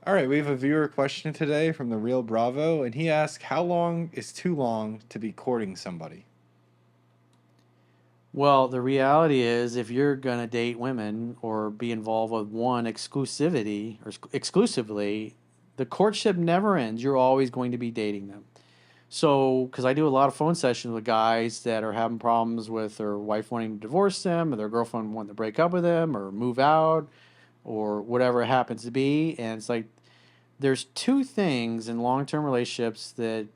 All right, we have a viewer question today from the Real Bravo, and he asks, "How long is too long to be courting somebody?" Well, the reality is, if you're gonna date women or be involved with one exclusively, the courtship never ends. You're always going to be dating them. So, because I do a lot of phone sessions with guys that are having problems with their wife wanting to divorce them, or their girlfriend wanting to break up with them, or move out, or whatever it happens to be, and it's like there's two things in long-term relationships that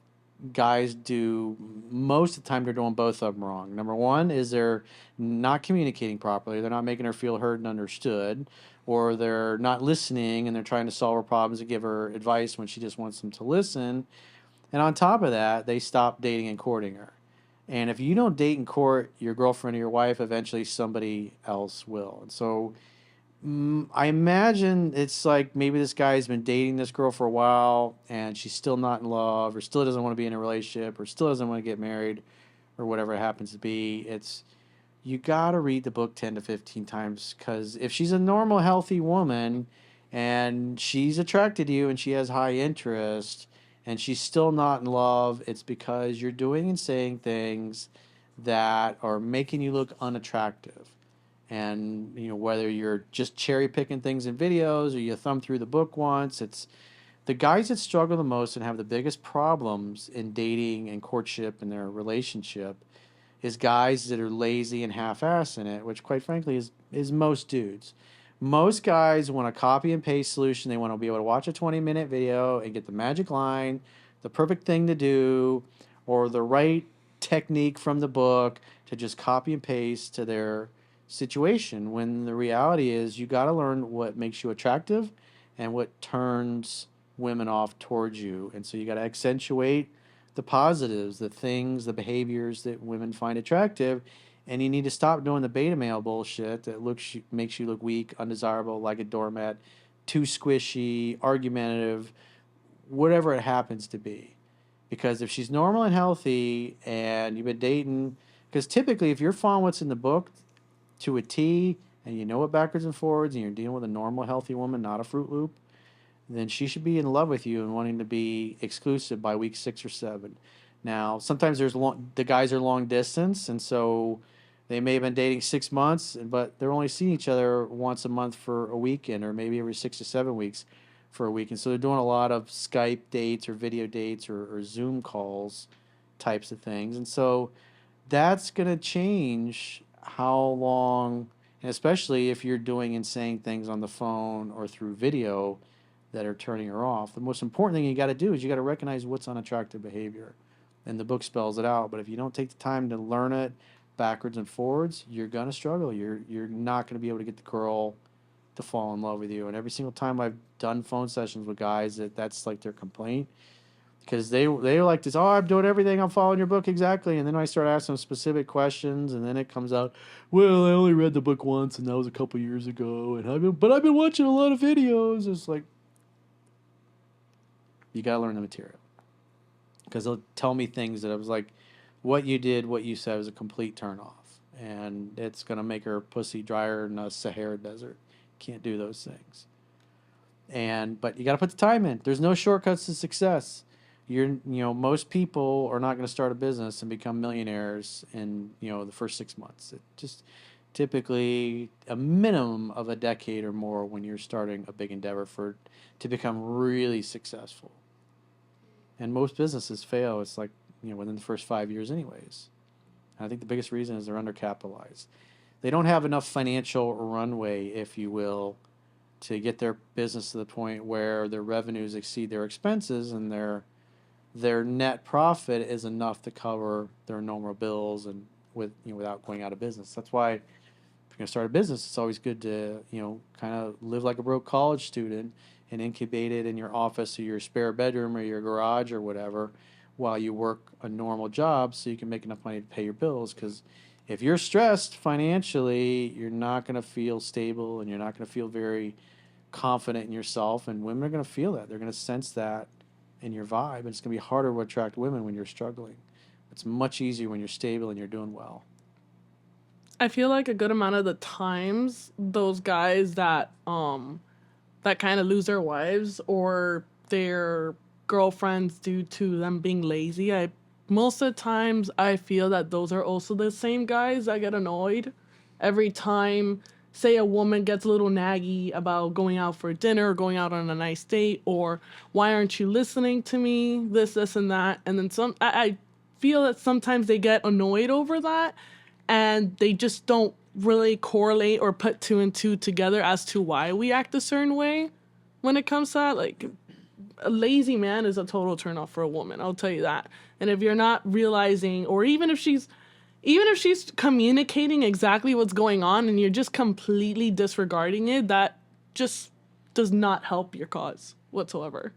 guys do most of the time. They're doing both of them wrong. Number one is they're not communicating properly. They're not making her feel heard and understood, or they're not listening and they're trying to solve her problems and give her advice when she just wants them to listen. And on top of that, they stop dating and courting her. And if you don't date and court your girlfriend or your wife, eventually somebody else will. And so I imagine it's like maybe this guy's been dating this girl for a while and she's still not in love or still doesn't want to be in a relationship or still doesn't want to get married or whatever it happens to be. It's you got to read the book 10 to 15 times because if she's a normal, healthy woman and she's attracted to you and she has high interest and she's still not in love, it's because you're doing and saying things that are making you look unattractive. And whether you're just cherry picking things in videos or you thumb through the book once, it's the guys that struggle the most and have the biggest problems in dating and courtship and their relationship is guys that are lazy and half-assed in it, which quite frankly is most dudes. Most guys want a copy and paste solution. They want to be able to watch a 20-minute video and get the magic line, the perfect thing to do, or the right technique from the book to just copy and paste to their situation. When the reality is you got to learn what makes you attractive and what turns women off towards you. And so you got to accentuate the positives, the things, the behaviors that women find attractive, and you need to stop doing the beta male bullshit that makes you look weak, undesirable, like a doormat, too squishy, argumentative, whatever it happens to be. Because if she's normal and healthy, and you've been dating, because typically if you're following what's in the book to a T, and you know it backwards and forwards, and you're dealing with a normal, healthy woman, not a Fruit Loop, then she should be in love with you and wanting to be exclusive by week 6 or 7. Now, sometimes the guys are long distance, and so they may have been dating 6 months, but they're only seeing each other once a month for a weekend, or maybe every 6 to 7 weeks for a weekend. So they're doing a lot of Skype dates or video dates or Zoom calls types of things, and so that's gonna change how long, and especially if you're doing and saying things on the phone or through video that are turning her off. The most important thing you got to do is you got to recognize what's unattractive behavior. And the book spells it out. But if you don't take the time to learn it backwards and forwards, you're going to struggle. You're not going to be able to get the girl to fall in love with you. And every single time I've done phone sessions with guys, that's like their complaint. Because they like this, oh, I'm doing everything, I'm following your book exactly. And then I start asking them specific questions, and then it comes out, well, I only read the book once, and that was a couple years ago. But I've been watching a lot of videos. It's like, you got to learn the material because they'll tell me things that I was like, what you did, what you said was a complete turn off, and it's gonna make her pussy drier than a Sahara desert. Can't do those things. And but you got to put the time in. There's no shortcuts to success. Most people are not going to start a business and become millionaires in the first 6 months. It just typically a minimum of a decade or more when you're starting a big endeavor for to become really successful. And most businesses fail. It's like within the first 5 years, anyways. And I think the biggest reason is they're undercapitalized. They don't have enough financial runway, if you will, to get their business to the point where their revenues exceed their expenses and their net profit is enough to cover their normal bills and without going out of business. That's why if you're gonna start a business, it's always good to kind of live like a broke college student and incubate it in your office or your spare bedroom or your garage or whatever while you work a normal job so you can make enough money to pay your bills. Because if you're stressed financially, you're not going to feel stable and you're not going to feel very confident in yourself. And women are going to feel that. They're going to sense that in your vibe. And it's going to be harder to attract women when you're struggling. It's much easier when you're stable and you're doing well. I feel like a good amount of the times those guys that that kind of lose their wives or their girlfriends due to them being lazy. Most of the times I feel that those are also the same guys that get annoyed every time, say, a woman gets a little naggy about going out for dinner or going out on a nice date, or why aren't you listening to me, this and that. And then I feel that sometimes they get annoyed over that and they just don't really correlate or put two and two together as to why we act a certain way when it comes to that. Like, a lazy man is a total turnoff for a woman, I'll tell you that. And if you're not realizing, or even if she's communicating exactly what's going on and you're just completely disregarding it, that just does not help your cause whatsoever.